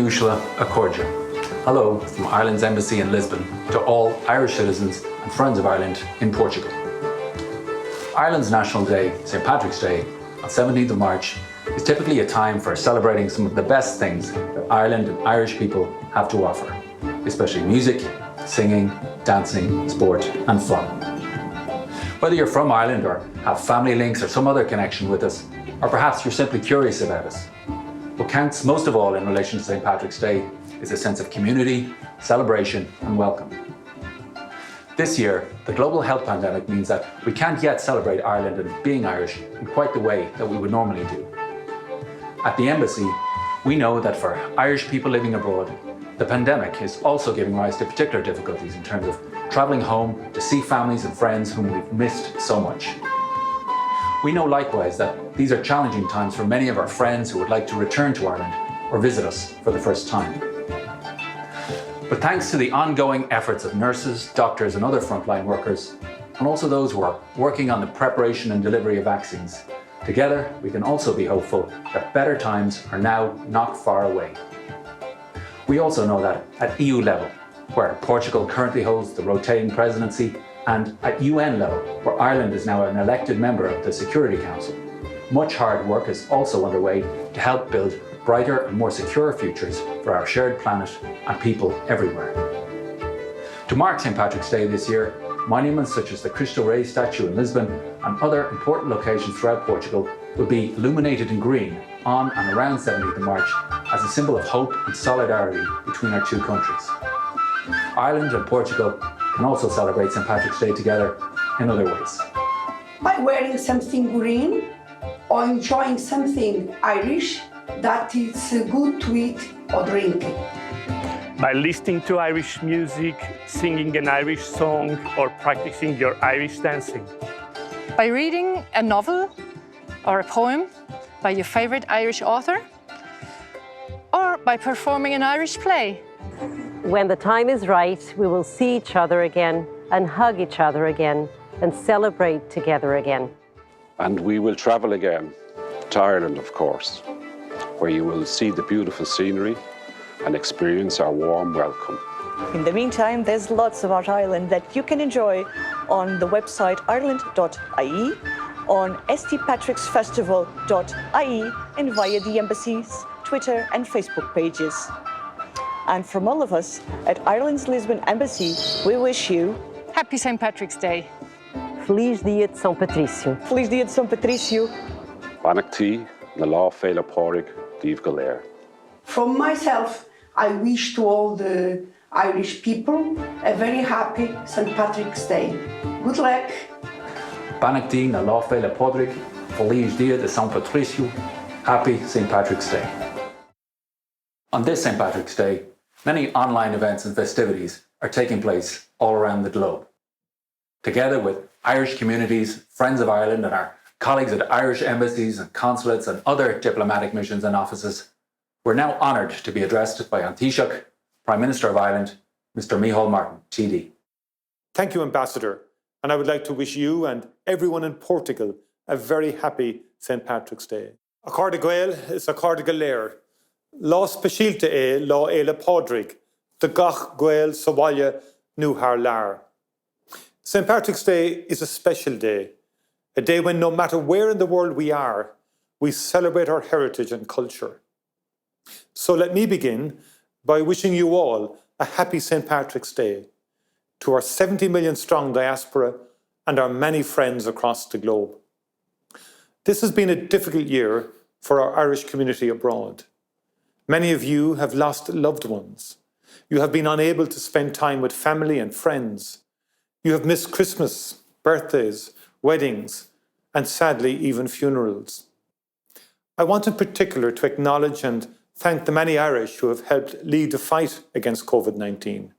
Micheal Accordia. Hello from Ireland's Embassy in Lisbon to all Irish citizens and friends of Ireland in Portugal. Ireland's National Day, St. Patrick's Day, on 17th of March, is typically a time for celebrating some of the best things that Ireland and Irish people have to offer, especially music, singing, dancing, sport and fun. Whether you're from Ireland or have family links or some other connection with us, or perhaps you're simply curious about us, what counts most of all in relation to St. Patrick's Day is a sense of community, celebration and welcome. This year, the global health pandemic means that we can't yet celebrate Ireland and being Irish in quite the way that we would normally do. At the Embassy, we know that for Irish people living abroad, the pandemic is also giving rise to particular difficulties in terms of travelling home to see families and friends whom we've missed so much. We know likewise that these are challenging times for many of our friends who would like to return to Ireland or visit us for the first time. But thanks to the ongoing efforts of nurses, doctors and other frontline workers, and also those who are working on the preparation and delivery of vaccines, together we can also be hopeful that better times are now not far away. We also know that at EU level, where Portugal currently holds the rotating presidency, and at UN level, where Ireland is now an elected member of the Security Council, much hard work is also underway to help build brighter and more secure futures for our shared planet and people everywhere. To mark St. Patrick's Day this year, monuments such as the Cristo Rei statue in Lisbon and other important locations throughout Portugal will be illuminated in green on and around 17th of March as a symbol of hope and solidarity between our two countries. Ireland and Portugal can also celebrate St. Patrick's Day together in other ways. By wearing something green or enjoying something Irish that is good to eat or drink. By listening to Irish music, singing an Irish song, or practicing your Irish dancing. By reading a novel or a poem by your favorite Irish author, or by performing an Irish play. When the time is right, we will see each other again and hug each other again and celebrate together again. And we will travel again to Ireland, of course, where you will see the beautiful scenery and experience our warm welcome. In the meantime, there's lots about Ireland that you can enjoy on the website ireland.ie, on stpatricksfestival.ie, and via the Embassy's Twitter and Facebook pages. And from all of us at Ireland's Lisbon Embassy, we wish you Happy St. Patrick's Day. Feliz Dia de São Patrício. Feliz Dia de São Patrício. Banachty, na lá fáilte pórig, díobh go léir. From myself, I wish to all the Irish people a very happy St. Patrick's Day. Good luck. Banachty na lá fáilte pórig, Feliz Dia de São Patrício, Happy St. Patrick's Day. On this St. Patrick's Day, many online events and festivities are taking place all around the globe. Together with Irish communities, friends of Ireland and our colleagues at Irish embassies and consulates and other diplomatic missions and offices, we're now honoured to be addressed by An Taoiseach, Prime Minister of Ireland, Mr. Micheal Martin, TD. Thank you, Ambassador, and I would like to wish you and everyone in Portugal a very happy St. Patrick's Day. A Cárda Gael is a Cárda go léir. Lá speisialta é lá éile pádraig, de gach Gael sa bhaile nó haar lear. St. Patrick's Day is a special day, a day when no matter where in the world we are, we celebrate our heritage and culture. So let me begin by wishing you all a happy St. Patrick's Day, to our 70 million strong diaspora and our many friends across the globe. This has been a difficult year for our Irish community abroad. Many of you have lost loved ones. You have been unable to spend time with family and friends. You have missed Christmas, birthdays, weddings, and sadly, even funerals. I want in particular to acknowledge and thank the many Irish who have helped lead the fight against COVID-19,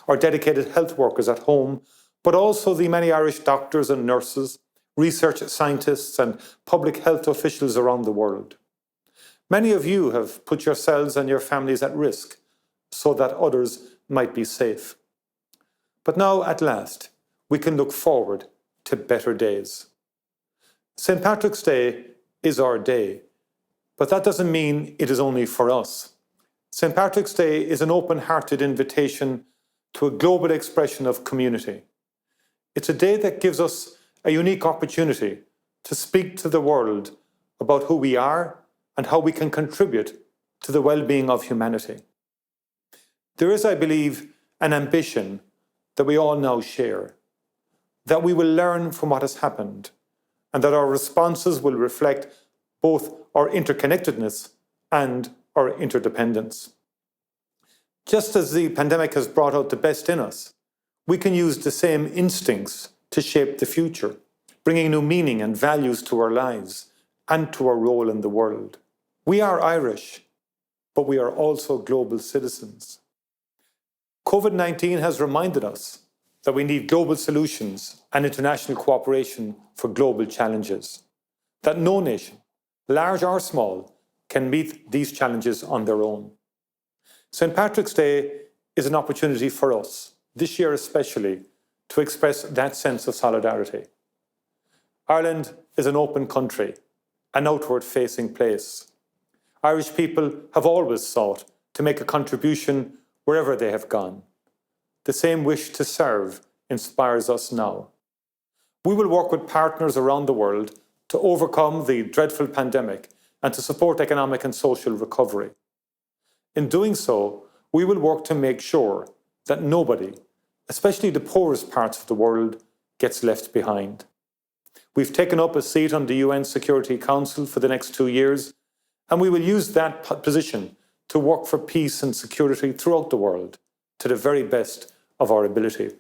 our dedicated health workers at home, but also the many Irish doctors and nurses, research scientists, and public health officials around the world. Many of you have put yourselves and your families at risk so that others might be safe. But now, at last, we can look forward to better days. St. Patrick's Day is our day, but that doesn't mean it is only for us. St. Patrick's Day is an open-hearted invitation to a global expression of community. It's a day that gives us a unique opportunity to speak to the world about who we are and how we can contribute to the well-being of humanity. There is, I believe, an ambition that we all now share, that we will learn from what has happened and that our responses will reflect both our interconnectedness and our interdependence. Just as the pandemic has brought out the best in us, we can use the same instincts to shape the future, bringing new meaning and values to our lives and to our role in the world. We are Irish, but we are also global citizens. COVID-19 has reminded us that we need global solutions and international cooperation for global challenges, that no nation, large or small, can meet these challenges on their own. St. Patrick's Day is an opportunity for us, this year especially, to express that sense of solidarity. Ireland is an open country, an outward-facing place. Irish people have always sought to make a contribution wherever they have gone. The same wish to serve inspires us now. We will work with partners around the world to overcome the dreadful pandemic and to support economic and social recovery. In doing so, we will work to make sure that nobody, especially the poorest parts of the world, gets left behind. We've taken up a seat on the UN Security Council for the next 2 years, and we will use that position to work for peace and security throughout the world to the very best of our ability.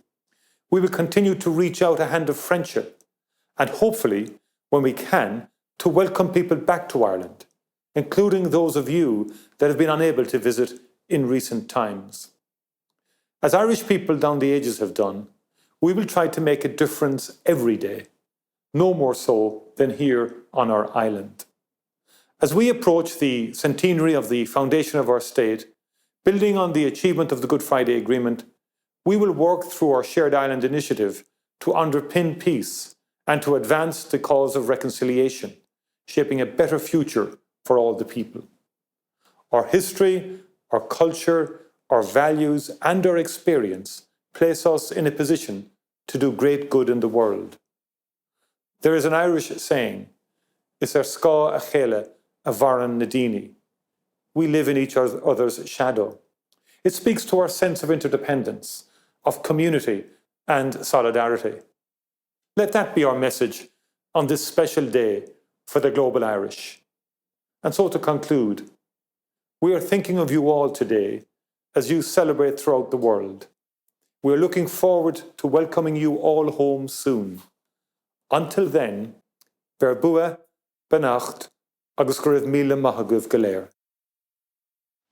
We will continue to reach out a hand of friendship and hopefully, when we can, to welcome people back to Ireland, including those of you that have been unable to visit in recent times. As Irish people down the ages have done, we will try to make a difference every day, no more so than here on our island. As we approach the centenary of the foundation of our state, building on the achievement of the Good Friday Agreement, we will work through our Shared Island initiative to underpin peace and to advance the cause of reconciliation, shaping a better future for all the people. Our history, our culture, our values and our experience place us in a position to do great good in the world. There is an Irish saying, "Is sca a chéile a bharan nadini." We live in each other's shadow. It speaks to our sense of interdependence, of community and solidarity. Let that be our message on this special day for the global Irish. And so to conclude, we are thinking of you all today as you celebrate throughout the world. We are looking forward to welcoming you all home soon. Until then, ver bua, benacht, agus Céad Míle maithagah go léir.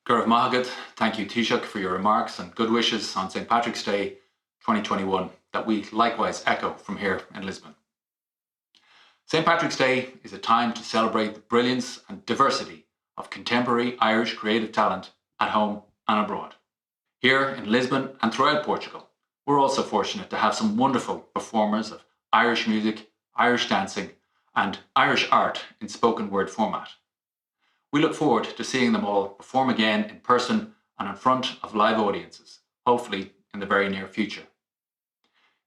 Gurav Mahagat, thank you Taoiseach for your remarks and good wishes on St. Patrick's Day 2021 that we likewise echo from here in Lisbon. St. Patrick's Day is a time to celebrate the brilliance and diversity of contemporary Irish creative talent at home and abroad. Here in Lisbon and throughout Portugal, we're also fortunate to have some wonderful performers of Irish music, Irish dancing, and Irish art in spoken word format. We look forward to seeing them all perform again in person and in front of live audiences, hopefully in the very near future.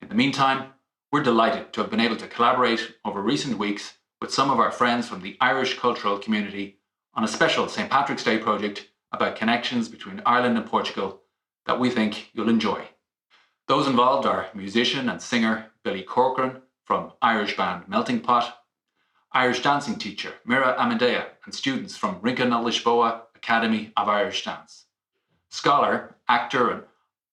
In the meantime, we're delighted to have been able to collaborate over recent weeks with some of our friends from the Irish cultural community on a special St. Patrick's Day project about connections between Ireland and Portugal that we think you'll enjoy. Those involved are musician and singer Billy Corcoran from Irish band Melting Pot, Irish dancing teacher Mira Amedea and students from Rinca na Lisboa Academy of Irish Dance, scholar, actor and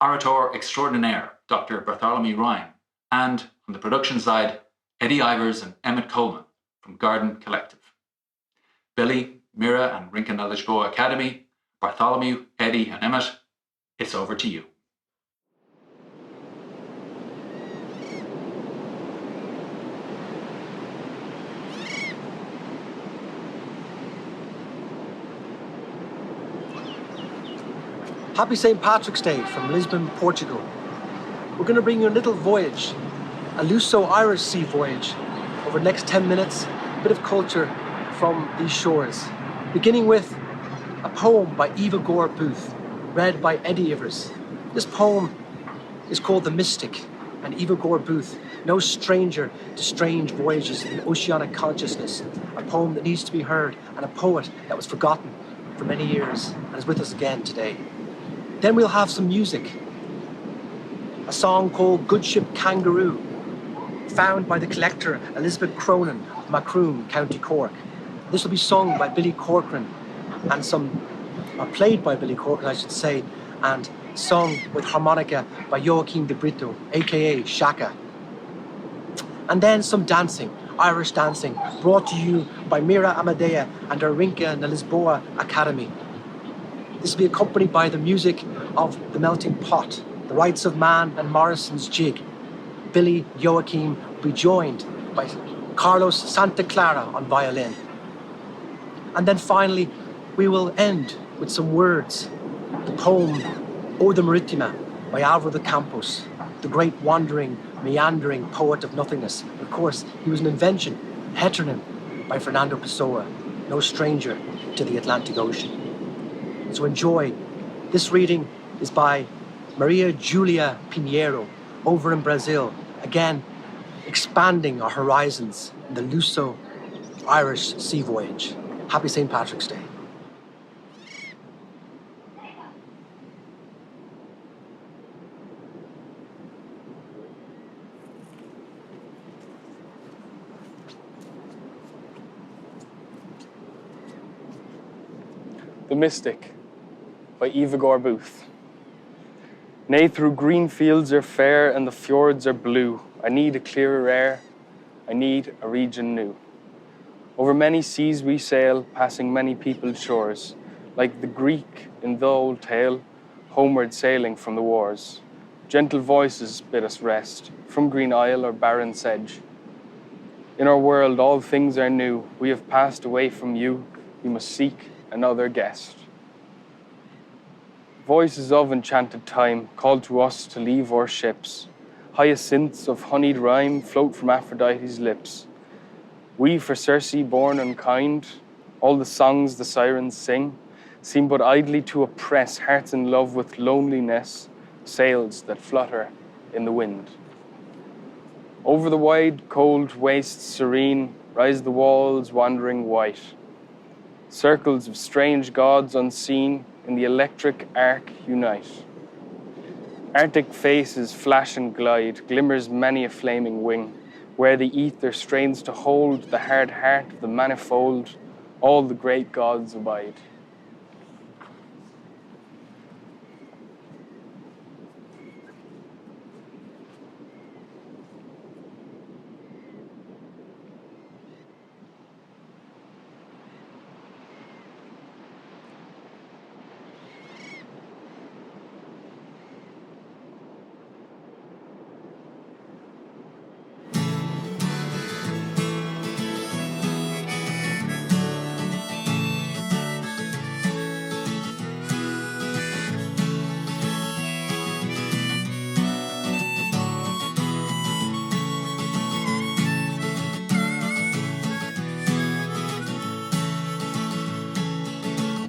orator extraordinaire Dr. Bartholomew Ryan, and on the production side, Eddie Ivers and Emmett Coleman from Garden Collective. Billy, Mira and Rinca na Lisboa Academy, Bartholomew, Eddie and Emmett, it's over to you. Happy St. Patrick's Day from Lisbon, Portugal. We're going to bring you a little voyage, a Luso-Irish sea voyage. Over the next 10 minutes, a bit of culture from these shores. Beginning with a poem by Eva Gore Booth, read by Eddie Ivers. This poem is called The Mystic, and Eva Gore Booth, no stranger to strange voyages in oceanic consciousness, a poem that needs to be heard, and a poet that was forgotten for many years and is with us again today. Then we'll have some music, a song called Good Ship Kangaroo, found by the collector Elizabeth Cronin of Macroom, County Cork. This will be sung by Billy Corcoran or played by Billy Corcoran, I should say, and sung with harmonica by Joaquim de Brito, aka Shaka. And then some dancing, Irish dancing, brought to you by Mira Amadea and her Rinca na Lisboa Academy. This will be accompanied by the music of The Melting Pot, The Rights of Man and Morrison's Jig. Billy Joaquim will be joined by Carlos Santa Clara on violin. And then finally, we will end with some words, the poem Oda Maritima by Álvaro de Campos, the great wandering, meandering poet of nothingness. Of course, he was an invention, heteronym, by Fernando Pessoa, no stranger to the Atlantic Ocean. So enjoy. This reading is by Maria Julia Pinheiro, over in Brazil, again, expanding our horizons in the Luso-Irish sea voyage. Happy St. Patrick's Day. The Mystic by Eva Gore Booth. Nay, through green fields are fair and the fjords are blue. I need a clearer air, I need a region new. Over many seas we sail, passing many peopled shores, like the Greek in the old tale, homeward sailing from the wars. Gentle voices bid us rest, from green isle or barren sedge. In our world all things are new, we have passed away from you, we must seek another guest. Voices of enchanted time call to us to leave our ships. Hyacinths of honeyed rhyme float from Aphrodite's lips. We, for Circe born unkind, all the songs the sirens sing, seem but idly to oppress hearts in love with loneliness, sails that flutter in the wind. Over the wide, cold wastes serene rise the walls wandering white. Circles of strange gods unseen in the electric arc unite. Arctic faces flash and glide, glimmers many a flaming wing, where the ether strains to hold the hard heart of the manifold, all the great gods abide.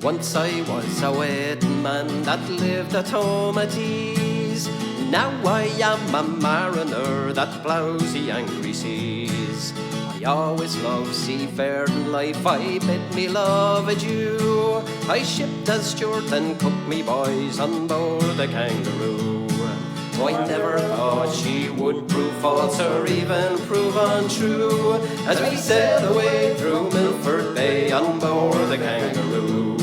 Once I was a waiting man that lived at home at ease. Now I am a mariner that ploughs the angry seas. I always loved seafaring life, I bid me love adieu. I shipped as steward and cooked me boys on board the Kangaroo. I never thought she would prove false or even prove untrue, as we sailed away through Milford Bay on board the Kangaroo.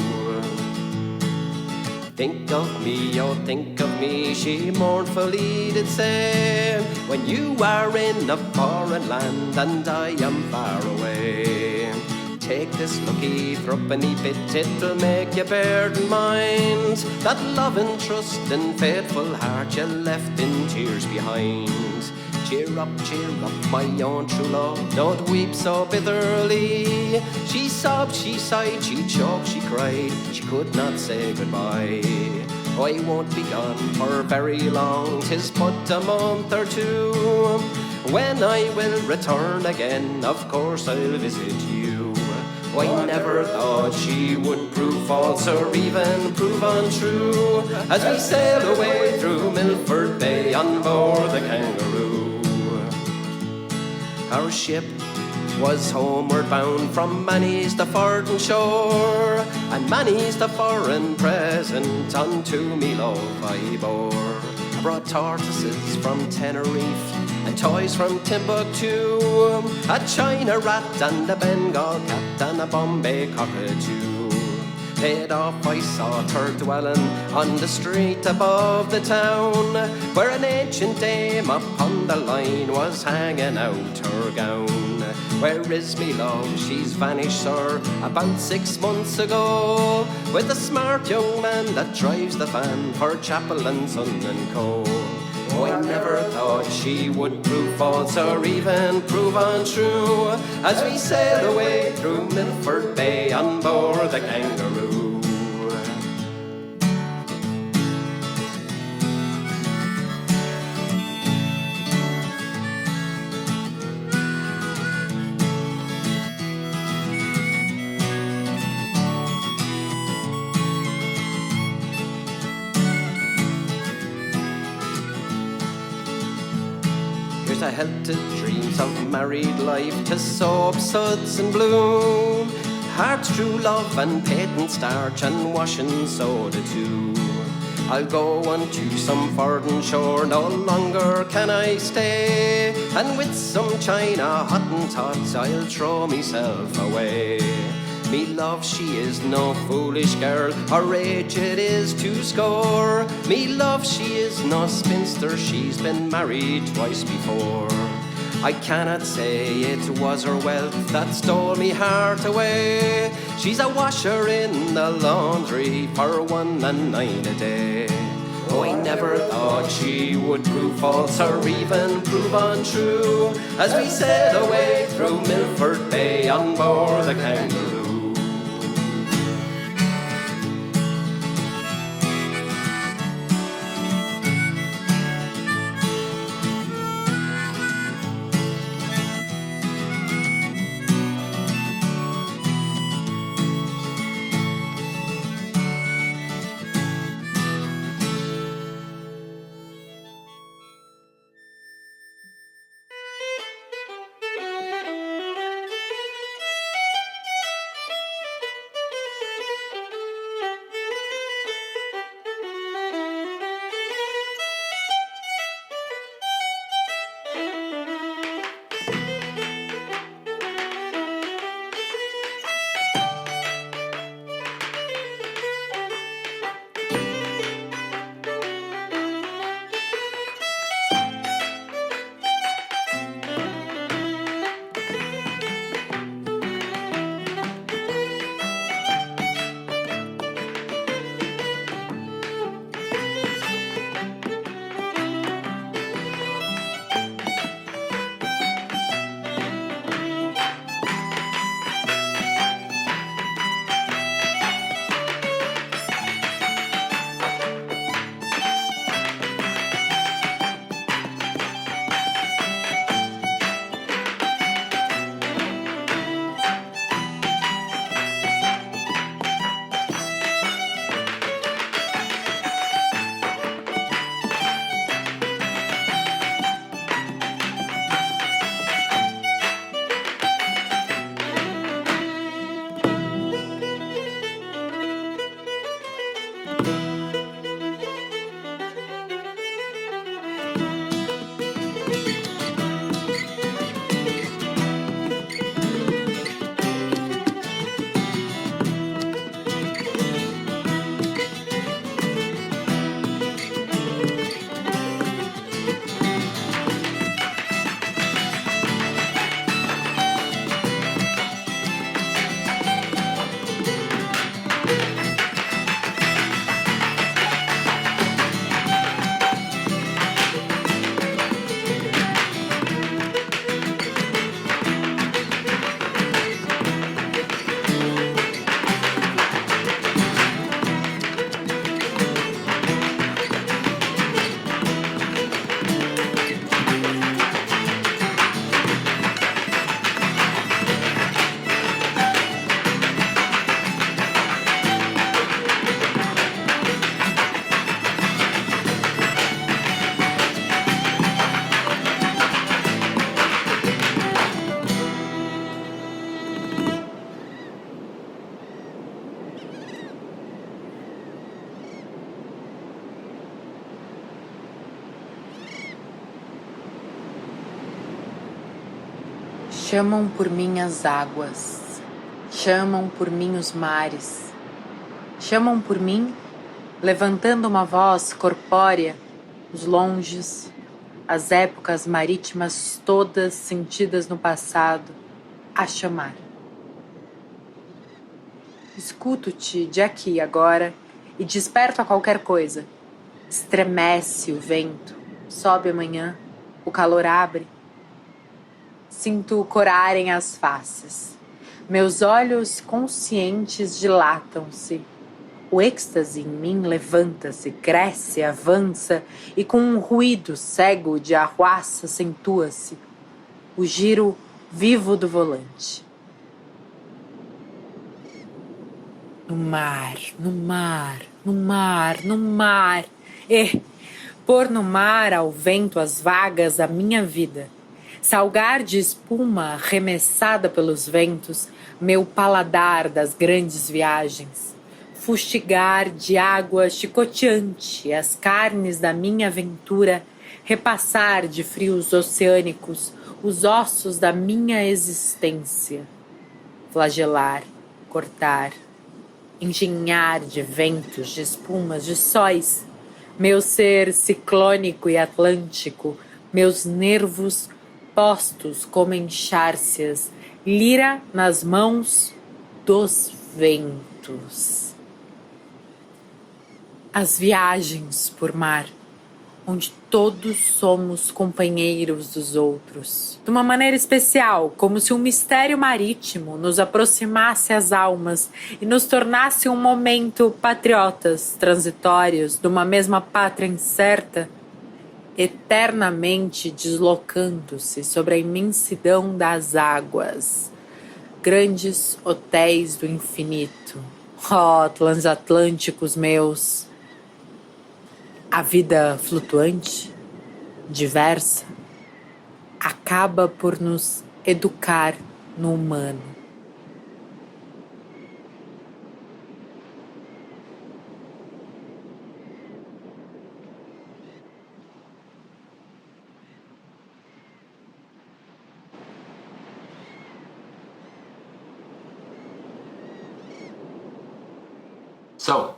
Think of me, oh think of me, she mournfully did say, when you are in a foreign land and I am far away. Take this lucky threepenny bit, it'll make you bear in mind that love and trust and faithful heart you left in tears behind. Cheer up, my own true love, don't weep so bitterly. She sobbed, she sighed, she choked, she cried, she could not say goodbye. I won't be gone for very long, 'tis but a month or two. When I will return again, of course I'll visit you. I never thought she would prove false or even prove untrue as we sail away through Milford Bay on board the Kangaroo. Our ship was homeward bound from Manny's the Fordon shore, and Manny's the foreign present unto me love I bore. I brought tortoises from Tenerife and toys from Timbuktu, a China rat and a Bengal cat and a Bombay cockatoo. Head off I saw her dwelling on the street above the town, where an ancient dame upon the line was hanging out her gown. Where is me love? She's vanished, sir, about 6 months ago, with a smart young man that drives the van for Chapel and Son and Co. Oh, I never thought she would prove false or even prove untrue as we sailed away through Milford Bay on board the Kangaroo. I held to dreams of married life, to soap, suds and bloom, hearts true love and patent starch and washing soda too. I'll go unto some foreign shore, no longer can I stay, and with some China Hottentots I'll throw myself away. Me love, she is no foolish girl, her age it is 20. Me love, she is no spinster, she's been married twice before. I cannot say it was her wealth that stole me heart away. She's a washer in the laundry for 1.09 a day. Oh, I never thought she would prove false or even prove untrue as we sailed away through Milford Bay on board the Kangaroo. Chamam por mim as águas, chamam por mim os mares, chamam por mim, levantando uma voz corpórea, os longes, as épocas marítimas todas sentidas no passado, a chamar. Escuto-te de aqui agora e desperto a qualquer coisa. Estremece o vento, sobe amanhã, o calor abre. Sinto corarem as faces. Meus olhos conscientes dilatam-se. O êxtase em mim levanta-se, cresce, avança e com um ruído cego de arruaça acentua-se o giro vivo do volante. No mar, no mar, no mar, no mar. E pôr no mar ao vento as vagas da minha vida. Salgar de espuma arremessada pelos ventos meu paladar das grandes viagens. Fustigar de água chicoteante as carnes da minha aventura. Repassar de frios oceânicos os ossos da minha existência. Flagelar, cortar, engenhar de ventos, de espumas, de sóis, meu ser ciclônico e atlântico, meus nervos postos como enxárcias, lira nas mãos dos ventos. As viagens por mar, onde todos somos companheiros dos outros, de uma maneira especial, como se um mistério marítimo nos aproximasse às almas e nos tornasse um momento patriotas transitórios de uma mesma pátria incerta, eternamente deslocando-se sobre a imensidão das águas, grandes hotéis do infinito, transatlânticos meus. A vida flutuante, diversa, acaba por nos educar no humano. So,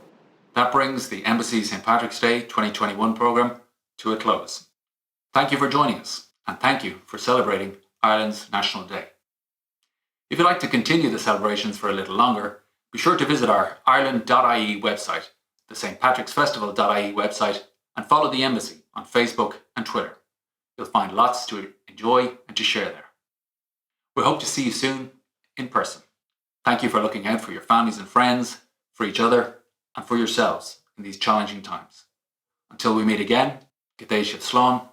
that brings the Embassy St. Patrick's Day 2021 programme to a close. Thank you for joining us, and thank you for celebrating Ireland's National Day. If you'd like to continue the celebrations for a little longer, be sure to visit our Ireland.ie website, the St. Patrick's Festival.ie website, and follow the Embassy on Facebook and Twitter. You'll find lots to enjoy and to share there. We hope to see you soon in person. Thank you for looking out for your families and friends, for each other, and for yourselves in these challenging times. Until we meet again, G'day Slán,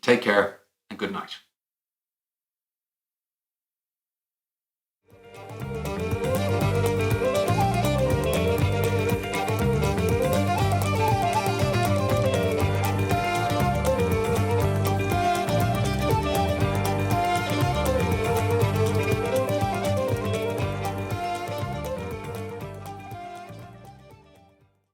take care and good night.